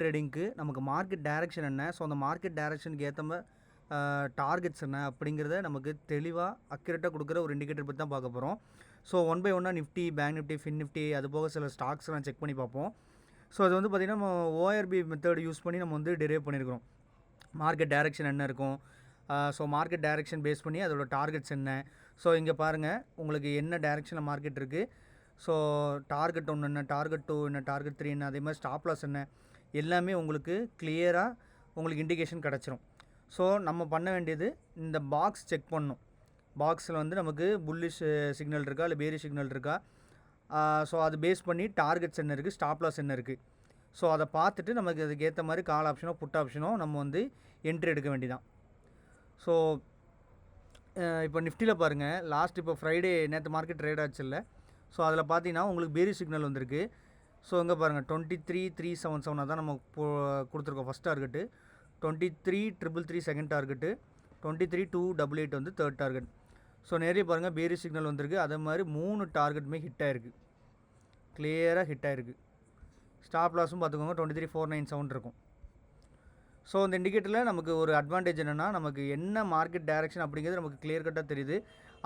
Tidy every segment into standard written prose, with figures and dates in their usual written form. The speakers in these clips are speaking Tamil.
ட்ரேடிங்க்கு நமக்கு மார்க்கெட் டைரக்ஷன் என்ன, ஸோ அந்த மார்க்கெட் டைரக்ஷனுக்கு ஏற்ற மாதிரி டார்கெட்ஸ் என்ன அப்படிங்கிறத நமக்கு தெளிவாக அக்யூரேட்டாக கொடுக்குற ஒரு இண்டிகேட்டர் பற்றி தான் பார்க்க போகிறோம். ஸோ ஒன் பை ஒன்னாக Nifty, bank Nifty, fin Nifty, அது போக சில ஸ்டாக்ஸ்லாம் செக் பண்ணி பார்ப்போம். ஸோ அது வந்து பார்த்திங்கன்னா நம்ம ஓஆர்பி மெத்தட் யூஸ் பண்ணி நம்ம வந்து டெரைவ் பண்ணியிருக்கிறோம். மார்க்கெட் டைரக்ஷன் என்ன இருக்கும், ஸோ மார்க்கெட் டைரக்ஷன் பேஸ் பண்ணி அதோட டார்கெட்ஸ் என்ன. ஸோ இங்கே பாருங்கள், உங்களுக்கு என்ன டைரக்ஷனில் மார்க்கெட் இருக்குது, ஸோ டார்கெட் 1 என்ன, டார்கெட் 2 என்ன, டார்கெட் 3 என்ன, அதே மாதிரி ஸ்டாப் லாஸ் என்ன, எல்லாமே உங்களுக்கு கிளியராக உங்களுக்கு இண்டிகேஷன் கிடச்சிரும். ஸோ நம்ம பண்ண வேண்டியது இந்த பாக்ஸ் செக் பண்ணணும். பாக்ஸில் வந்து நமக்கு புல்லிஷ் சிக்னல் இருக்கா இல்லை பேரிஷ் சிக்னல் இருக்கா, ஸோ அது பேஸ் பண்ணி டார்கெட்ஸ் என்ன இருக்குது, ஸ்டாப் லாஸ் என்ன இருக்குது, ஸோ அதை பார்த்துட்டு நமக்கு அதுக்கு ஏற்ற மாதிரி கால் ஆப்ஷனோ புட் ஆப்ஷனோ நம்ம வந்து என்ட்ரி எடுக்க வேண்டியதான். ஸோ இப்போ நிஃப்டியில் பாருங்கள், லாஸ்ட் இப்போ ஃப்ரைடே நேற்று மார்க்கெட் ட்ரேட் ஆச்சு இல்லை, ஸோ அதில் பார்த்தீங்கன்னா உங்களுக்கு பேரிஷ் சிக்னல் வந்திருக்கு. ஸோ இங்கே பாருங்கள் 23,377 தான் நம்ம கொடுத்துருக்கோம் ஃபஸ்ட் டார்கெட்டு, 23,333 செகண்ட் டார்கெட்டு, 23,288 வந்து தேர்ட் டார்கெட். ஸோ நிறைய பாருங்கள் பேரிஷ் சிக்னல் வந்திருக்கு. அதே மாதிரி 3 டார்கெட்டுமே ஹிட் ஆகிருக்கு, கிளியராக ஹிட் ஆகிருக்கு. ஸ்டாப் லாஸும் பார்த்துக்கோங்க 23,497 இருக்கும். ஸோ இந்த இண்டிகேட்டரில் நமக்கு ஒரு அட்வான்டேஜ் என்னென்னா, நமக்கு என்ன மார்க்கெட் டைரக்ஷன் அப்படிங்கிறது நமக்கு கிளியர் கட்டாக தெரியுது.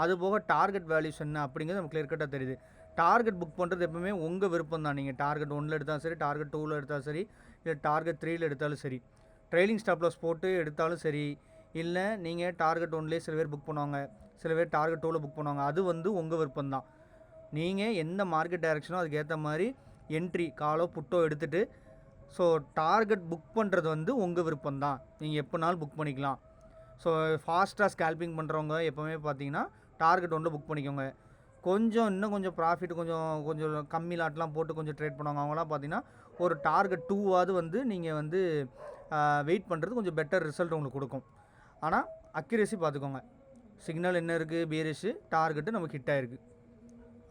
அதுபோக டார்கெட் வேல்யூஸ் என்ன அப்படிங்கிறது நமக்கு கிளியர் கட்டாக தெரியுது. டார்கெட் புக் பண்ணுறது எப்பவுமே உங்கள் விருப்பம் தான். நீங்கள் டார்கெட் 1ல் எடுத்தாலும் சரி, டார்கெட் 2ல் எடுத்தாலும் சரி, இல்லை டார்கெட் 3ல் எடுத்தாலும் சரி, ட்ரெயிலிங் ஸ்டாப் லாஸ் போட்டு எடுத்தாலும் சரி, இல்லை நீங்கள் டார்கெட் 1லேயே சில பேர் புக் பண்ணுவாங்க, சில பேர் டார்கெட் 2ல் புக் பண்ணுவாங்க. அது வந்து உங்கள் விருப்பம் தான். நீங்கள் எந்த மார்க்கெட் டைரக்ஷனோ அதுக்கேற்ற மாதிரி என்ட்ரி காலோ புட்டோ எடுத்துகிட்டு, ஸோ டார்கெட் புக் பண்ணுறது வந்து உங்கள் விருப்பம் தான். நீங்கள் எப்போனாலும் புக் பண்ணிக்கலாம். ஸோ ஃபாஸ்ட்டாக ஸ்கேல்பிங் பண்ணுறவங்க எப்போவுமே பார்த்தீங்கன்னா டார்கெட் 1ல் புக் பண்ணிக்கோங்க. இன்னும் கொஞ்சம் ப்ராஃபிட் கொஞ்சம் கம்மி லாட்லாம் போட்டு கொஞ்சம் ட்ரேட் பண்ணுவாங்க. அவங்களாம் பார்த்தீங்கன்னா ஒரு டார்கெட் 2வாவது வந்து நீங்கள் வந்து வெயிட் பண்ணுறது கொஞ்சம் பெட்டர் ரிசல்ட் உங்களுக்கு கொடுக்கும். ஆனால் அக்யூரேசி பார்த்துக்கோங்க. சிக்னல் என்ன இருக்குது, பேரிஷு, டார்கெட்டு நமக்கு ஹிட் ஆகிருக்கு.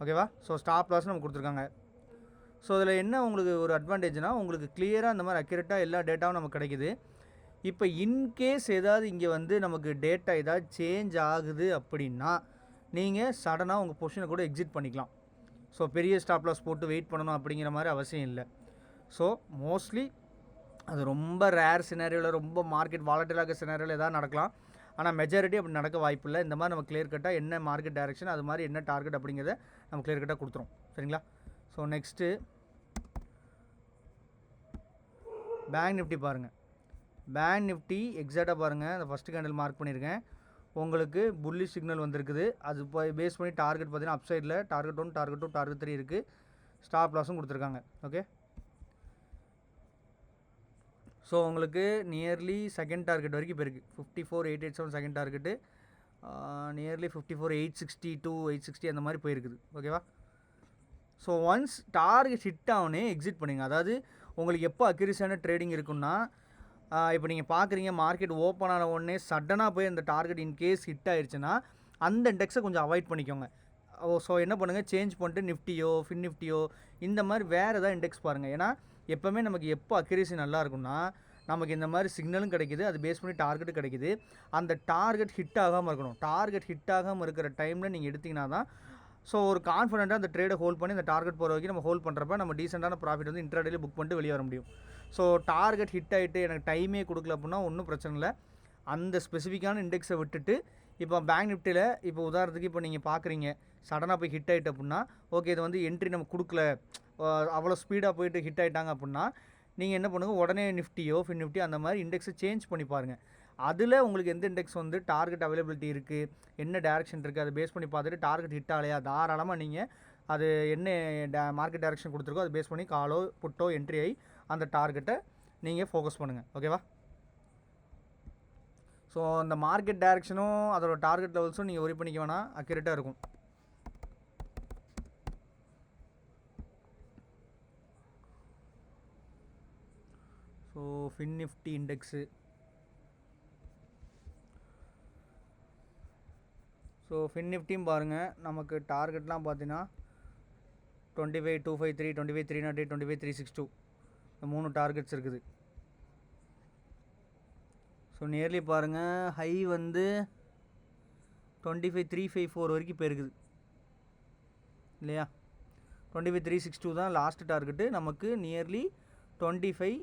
ஓகேவா? ஸோ ஸ்டாப் லாஸ் நமக்கு கொடுத்துருக்காங்க. ஸோ இதில் என்ன உங்களுக்கு ஒரு அட்வான்டேஜ்னால், உங்களுக்கு கிளியராக இந்த மாதிரி அக்யூரேட்டாக எல்லா டேட்டாவும் நமக்கு கிடைக்குது. இப்போ இன்கேஸ் ஏதாவது இங்கே வந்து நமக்கு டேட்டா ஏதாவது சேஞ்ச் ஆகுது அப்படின்னா நீங்கள் சடனாக உங்கள் பொசிஷனை கூட எக்ஸிட் பண்ணிக்கலாம். ஸோ பெரிய ஸ்டாப் லாஸ் போட்டு வெயிட் பண்ணணும் அப்படிங்கிற மாதிரி அவசியம் இல்லை. ஸோ மோஸ்ட்லி அது ரொம்ப ரேர் சினாரியோவில், ரொம்ப மார்க்கெட் வாலட்டிலாக சினாரியோவில் எதாவது நடக்கலாம். ஆனால் மெஜாரிட்டி அப்படி நடக்க வாய்ப்பு இல்லை. இந்த மாதிரி நம்ம கிளியர் கட்டாக என்ன மார்க்கெட் டைரக்ஷன், அது மாதிரி என்ன டார்கெட் அப்படிங்கிறத நம்ம கிளியர் கட்டாக கொடுத்துரும். சரிங்களா? ஸோ நெக்ஸ்ட்டு பேங்க் நிஃப்டி பாருங்கள். பேங்க் நிஃப்டி எக்ஸாக்டாக பாருங்கள், அந்த ஃபஸ்ட்டு கேண்டில் மார்க் பண்ணியிருக்கேன். உங்களுக்கு புல்லிஷ் சிக்னல் வந்திருக்குது. அது பேஸ் பண்ணி டார்கெட் பார்த்தீங்கன்னா அப் சைடில் டார்கெட் 1, டார்கெட் 2, டார்கெட் 3 இருக்குது. ஸ்டாப் லாஸும் கொடுத்துருக்காங்க. ஓகே, ஸோ உங்களுக்கு நியர்லி செகண்ட் டார்கெட் வரைக்கும் இப்போ இருக்குது. 54,887 செகண்ட் டார்கெட்டு, நியர்லி 54,862, 860 அந்த மாதிரி போயிருக்குது. ஓகேவா? ஸோ ஒன்ஸ் டார்கெட் ஹிட் ஆகனே எக்ஸிட் பண்ணுங்க. அதாவது உங்களுக்கு எப்போ அக்யூரேசியான ட்ரேடிங் இருக்குன்னா, இப்போ நீங்கள் பார்க்குறீங்க மார்க்கெட் ஓப்பன் ஆன உடனே சடனாக போய் அந்த டார்கெட் இன்கேஸ் ஹிட் ஆயிடுச்சுன்னா அந்த இண்டெக்ஸை கொஞ்சம் அவாய்ட் பண்ணிக்கோங்க. ஸோ என்ன பண்ணுங்கள், சேஞ்ச் பண்ணிட்டு நிஃப்டியோ, ஃபின் நிஃப்டியோ இந்த மாதிரி வேறு ஏதாவது இண்டெக்ஸ் பாருங்கள். ஏன்னா எப்போவுமே நமக்கு எப்போ அக்யூரேசி நல்லா இருக்கும்னா, நமக்கு இந்த மாதிரி சிக்னலும் கிடைக்கிது, அது பேஸ் பண்ணி டார்கெட்டும் கிடைக்கிது. அந்த டார்கெட் ஹிட் ஆகாமல் இருக்கணும். டார்கெட் ஹிட் ஆகாமல் இருக்கிற டைமில் நீங்கள் எடுத்திங்கன்னா தான் ஸோ ஒரு கான்ஃபிடென்ட்டாக அந்த ட்ரேடை ஹோல்ட் பண்ணி அந்த டார்கெட் போகிற வரைக்கும் நம்ம ஹோல்ட் பண்ணுறப்ப நம்ம டீசெண்டான ப்ராஃபிட் வந்து இன்ட்ராடேல புக் பண்ணிட்டு வெளியே வர முடியும். ஸோ டார்கெட் ஹிட் ஆகிட்டு எனக்கு டைமே கொடுக்கல அப்படின்னா ஒன்றும் பிரச்சனை இல்லை. அந்த ஸ்பெசிஃபிக்கான இண்டெக்ஸை விட்டுட்டு இப்போ பேங்க் நிஃப்டியில் இப்போ உதாரணத்துக்கு இப்போ நீங்கள் பார்க்குறீங்க சடனாக போய் ஹிட் ஆகிட்டு அப்படின்னா, ஓகே இது வந்து என்ட்ரி நம்ம கொடுக்கல, அவ்வளோ ஸ்பீடாக போயிட்டு ஹிட் ஆகிட்டாங்க அப்படின்னா நீங்கள் என்ன பண்ணுங்கள், உடனே நிஃப்டியோ ஃபின் நிஃப்டி அந்த மாதிரி இண்டெக்ஸை சேஞ்ச் பண்ணி பாருங்கள். அதில் உங்களுக்கு எந்த இண்டெக்ஸ் வந்து டார்கெட் அவைலபிலிட்டி இருக்குது, என்ன டேரெக்ஷன் இருக்குது, அதை பேஸ் பண்ணி பார்த்துட்டு டார்கெட் ஹிட் ஆகலையா தாராளமாக நீங்கள் அது என்ன மார்க்கெட் டேரெக்ஷன் கொடுத்துருக்கோ அதை பேஸ் பண்ணி காலோ புட்டோ என்ட்ரி ஆகி அந்த டார்கெட்டை நீங்கள் ஃபோக்கஸ் பண்ணுங்கள். ஓகேவா? ஸோ அந்த மார்க்கெட் டேரெக்ஷனும் அதோட டார்கெட் லெவல்ஸும் நீங்கள் ஒரி பண்ணிக்க வேணாம், அக்யூரேட்டாக இருக்கும். So fin Nifty index, so fin நிஃப்டியும் பாருங்கள், நமக்கு டார்கெட்லாம் பார்த்தீங்கன்னா 25,253, 25,308, 25,362 இந்த 3 டார்கெட்ஸ் இருக்குது. ஸோ நியர்லி பாருங்கள் ஹை வந்து 25,354 வரைக்கும் போயிருக்குது இல்லையா? 25,362 தான் லாஸ்ட் டார்கெட்டு. நமக்கு நியர்லி 25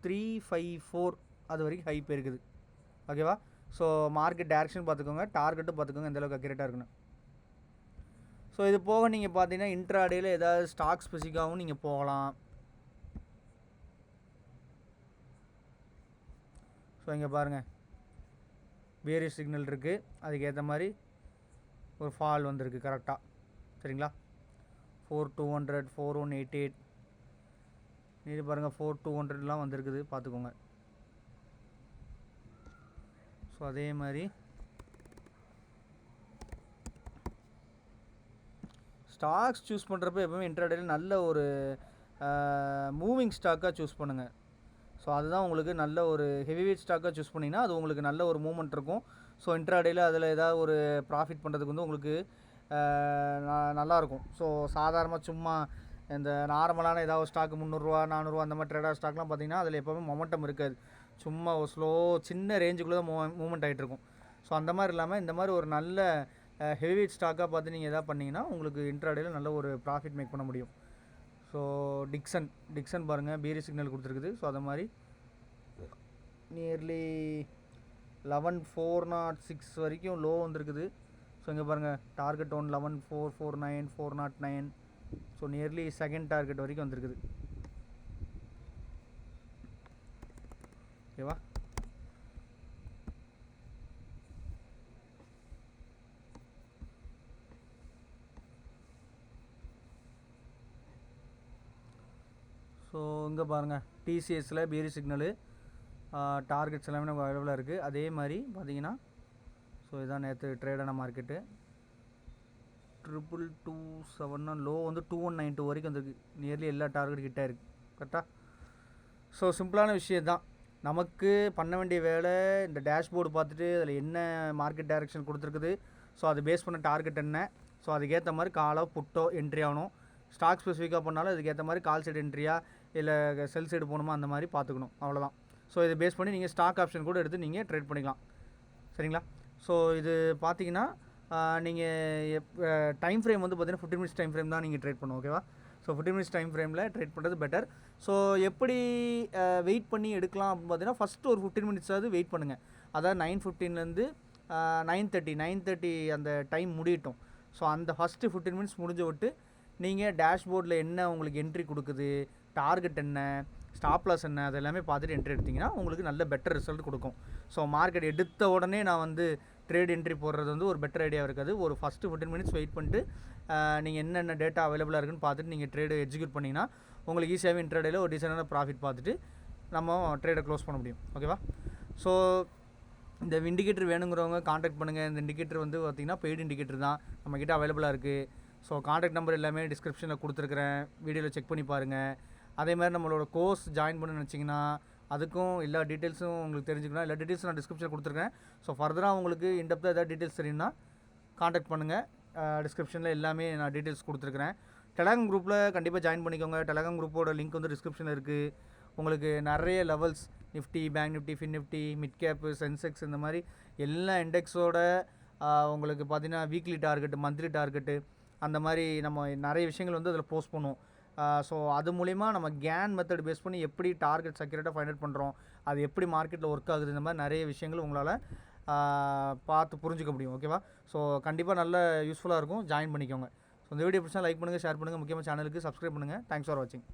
354 அது வரைக்கும் ஹை போயிருக்குது. ஓகேவா? ஸோ மார்க்கெட் டைரக்ஷன் பார்த்துக்கோங்க, டார்கெட்டும் பார்த்துக்கோங்க எந்தளவுக்கு அக்யூரேட்டாக இருக்குன்னு. ஸோ இது போக நீங்கள் பார்த்தீங்கன்னா இன்ட்ராடேயில் ஏதாவது ஸ்டாக் ஸ்பெசிஃபிக்காகவும் நீங்கள் போகலாம். ஸோ இங்கே பாருங்கள், வேரியஸ் சிக்னல் இருக்குது, அதுக்கேற்ற மாதிரி ஒரு ஃபால் வந்திருக்கு கரெக்டாக. சரிங்களா? 4200, 4188 இது பாருங்கள் 4200லாம் வந்திருக்குது, பார்த்துக்கோங்க. ஸோ அதே மாதிரி ஸ்டாக்ஸ் சூஸ் பண்ணுறப்ப எப்போவுமே இன்ட்ராடேயில் நல்ல ஒரு மூவிங் ஸ்டாக்காக சூஸ் பண்ணுங்கள். ஸோ அதுதான் உங்களுக்கு நல்ல ஒரு ஹெவி வெயிட் ஸ்டாக்காக சூஸ் பண்ணிங்கன்னா அது உங்களுக்கு நல்ல ஒரு மூவ்மெண்ட் இருக்கும். ஸோ இன்ட்ராடேயில் அதில் ஏதாவது ஒரு ப்ராஃபிட் பண்ணுறதுக்கு வந்து உங்களுக்கு நல்லாயிருக்கும். ஸோ சாதாரணமாக சும்மா இந்த நார்மலான ஏதாவது ஸ்டாக்கு 300 400 அந்த மாதிரி ட்ரேடாக ஸ்டாக்லாம் பார்த்தீங்கன்னா அதில் எப்போவுமே மொமெண்டம் இருக்காது. சும்மா ஒரு ஸ்லோ சின்ன ரேஞ்சுக்குள்ளே தான் மூவ்மெண்ட் ஆகிட்டு இருக்கும். ஸோ அந்த மாதிரி இல்லாமல் இந்த மாதிரி ஒரு நல்ல ஹெவி வெயிட் ஸ்டாக்காக பார்த்து நீங்கள் எதாவது பண்ணிங்கன்னா உங்களுக்கு இன்ட்ராடேயில் நல்ல ஒரு ப்ராஃபிட் மேக் பண்ண முடியும். ஸோ டிக்சன் பாருங்கள் பீரி சிக்னல் கொடுத்துருக்குது. ஸோ அது மாதிரி நியர்லி 11406 வரைக்கும் லோ வந்துருக்குது. ஸோ இங்கே பாருங்கள் target 11449 409. So nearly second target வரைக்கும் வந்துருக்குது. ஓகேவா? ஸோ இங்கே பாருங்கள் டிசிஎஸில் பீரி சிக்னலு டார்கெட்ஸ் எல்லாமே நமக்கு அவைலபிளாக இருக்குது. அதே மாதிரி பார்த்தீங்கன்னா ஸோ இதான் நேற்று ட்ரேடான மார்க்கெட்டு 2227 லோ வந்து 2192 வரைக்கும் வந்துருக்கு. நியர்லி எல்லா டார்கெட் கிட்டே இருக்குது. கரெக்டாக? ஸோ சிம்பிளான விஷயம் தான். நமக்கு பண்ண வேண்டிய வேலை இந்த டேஷ்போர்டு பார்த்துட்டு அதில் என்ன மார்க்கெட் டைரக்ஷன் கொடுத்துருக்குது, ஸோ அது பேஸ் பண்ண டார்கெட் என்ன, ஸோ அதுக்கேற்ற மாதிரி காலோ புட்டோ என்ட்ரி ஆகணும். ஸ்டாக் ஸ்பெசிஃபிக்காக பண்ணாலும் அதுக்கேற்ற மாதிரி கால் சைடு என்ட்ரியா இல்லை செல் சைடு போகணுமா அந்த மாதிரி பார்த்துக்கணும். அவ்வளோதான். ஸோ இதை பேஸ் பண்ணி நீங்கள் ஸ்டாக் ஆப்ஷன் கூட எடுத்து நீங்கள் ட்ரேட் பண்ணிக்கலாம். சரிங்களா? ஸோ இது பார்த்தீங்கன்னா நீங்கள் டைம் ஃப்ரேம் வந்து பார்த்தீங்கன்னா 15 மினிட்ஸ் டைம் ஃப்ரேம் தான் நீங்கள் ட்ரேட் பண்ணணும். ஓகேவா? ஸோ 15 மினிட்ஸ் டைம் ஃப்ரேமில் ட்ரேட் பண்ணுறது பெட்டர். ஸோ எப்படி வெயிட் பண்ணி எடுக்கலாம் அப்படின்னு பார்த்தீங்கன்னா ஃபஸ்ட்டு ஒரு 15 மினிட்ஸாவது வெயிட் பண்ணுங்கள். அதாவது 9:15 9:30 அந்த டைம் முடியட்டும். ஸோ அந்த ஃபஸ்ட்டு 15 மினிட்ஸ் முடிஞ்ச விட்டு நீங்கள் டேஷ்போர்டில் என்ன உங்களுக்கு என்ட்ரி கொடுக்குது, டார்கெட் என்ன, ஸ்டாப் லாஸ் என்ன, அது எல்லாமே பார்த்துட்டு என்ட்ரி எடுத்திங்கன்னா உங்களுக்கு நல்ல பெட்டர் ரிசல்ட் கொடுக்கும். ஸோ மார்க்கெட் எடுத்த உடனே நான் வந்து ட்ரேட் என்ட்ரி போடுறது வந்து ஒரு பெட்டர் ஐடியா இருக்காது. ஒரு ஃபஸ்ட்டு 15 மினிட்ஸ் வெயிட் பண்ணிட்டு நீங்கள் என்னென்ன டேட்டா அவைலபிளாக இருக்குன்னு பார்த்துட்டு நீங்கள் ட்ரேடு எக்ஸிக்யூட் பண்ணிங்கன்னா உங்களுக்கு ஈஸியாகவே இன்ட்ராடேயில் ஒரு டீசெண்டான ப்ராஃபிட் பார்த்துட்டு நம்ம ட்ரேடை க்ளோஸ் பண்ண முடியும். ஓகேவா? ஸோ இந்த இண்டிகேட்டர் வேணுங்கிறவங்க காண்டாக்ட் பண்ணுங்கள். இந்த இண்டிகேட்டர் வந்து பார்த்திங்கன்னா பெய்டு இண்டிகேட்டர் தான், நம்மக்கிட்ட அவைலபிளாக இருக்குது. ஸோ காண்டாக்ட் நம்பர் எல்லாமே டிஸ்கிரிப்ஷனில் கொடுத்துருக்குறேன், வீடியோவில் செக் பண்ணி பாருங்கள். அதே மாதிரி நம்மளோட கோர்ஸ் ஜாயின் பண்ண நினச்சிங்கன்னா அதுக்கும் எல்லா டீட்டெயில்ஸும் உங்களுக்கு தெரிஞ்சுக்கணும். எல்லா டீட்டெயில்ஸும் நான் டிஸ்கிரிப்ஷனில் கொடுத்துருக்கேன். ஸோ ஃபர்தராக உங்களுக்கு இன்டெப்த்தாக ஏதாவது டீட்டெயில்ஸ் தெரியும்னா காண்டாக்ட் பண்ணுங்கள். டிஸ்கிரிப்ஷனில் எல்லாமே நான் டீட்டெயில்ஸ் கொடுத்துருக்குறேன். டெலகிராம் குரூப்பில் கண்டிப்பாக ஜாயின் பண்ணிக்கோங்க. டெலகிராம் குரூப்போட லிங்க் வந்து டிஸ்கிரிப்ஷனில் இருக்குது. உங்களுக்கு நிறைய levels Nifty, bank Nifty, fin Nifty, mid gap, Sensex இந்த மாதிரி எல்லா இண்டெக்ஸோட உங்களுக்கு பார்த்தீங்கன்னா வீக்லி டார்கெட்டு, மந்த்லி டார்கெட்டு அந்த மாதிரி நம்ம நிறைய விஷயங்கள் வந்து அதில் போஸ்ட் பண்ணுவோம். ஸோ அது மூலிமா நம்ம கேன் மெத்தட் பேஸ் பண்ணி எப்படி டார்கெட் செக்யூரிட்டாக ஃபைண்ட் அவுட் பண்ணுறோம், அது எப்படி மார்க்கெட்டில் ஒர்க் ஆகுது, இந்த மாதிரி நிறைய விஷயங்கள் உங்களால் பார்த்து புரிஞ்சுக்க முடியும். ஓகேவா? ஸோ கண்டிப்பாக நல்ல யூஸ்ஃபுல்லாக இருக்கும், ஜாயின் பண்ணிக்கோங்க. ஸோ இந்த வீடியோ பிடிச்சா லைக் பண்ணுங்கள், ஷேர் பண்ணுங்கள், முக்கியமாக சேனலுக்கு சப்ஸ்கிரைப் பண்ணுங்கள். தேங்க்ஸ் ஃபார் வாட்சிங்.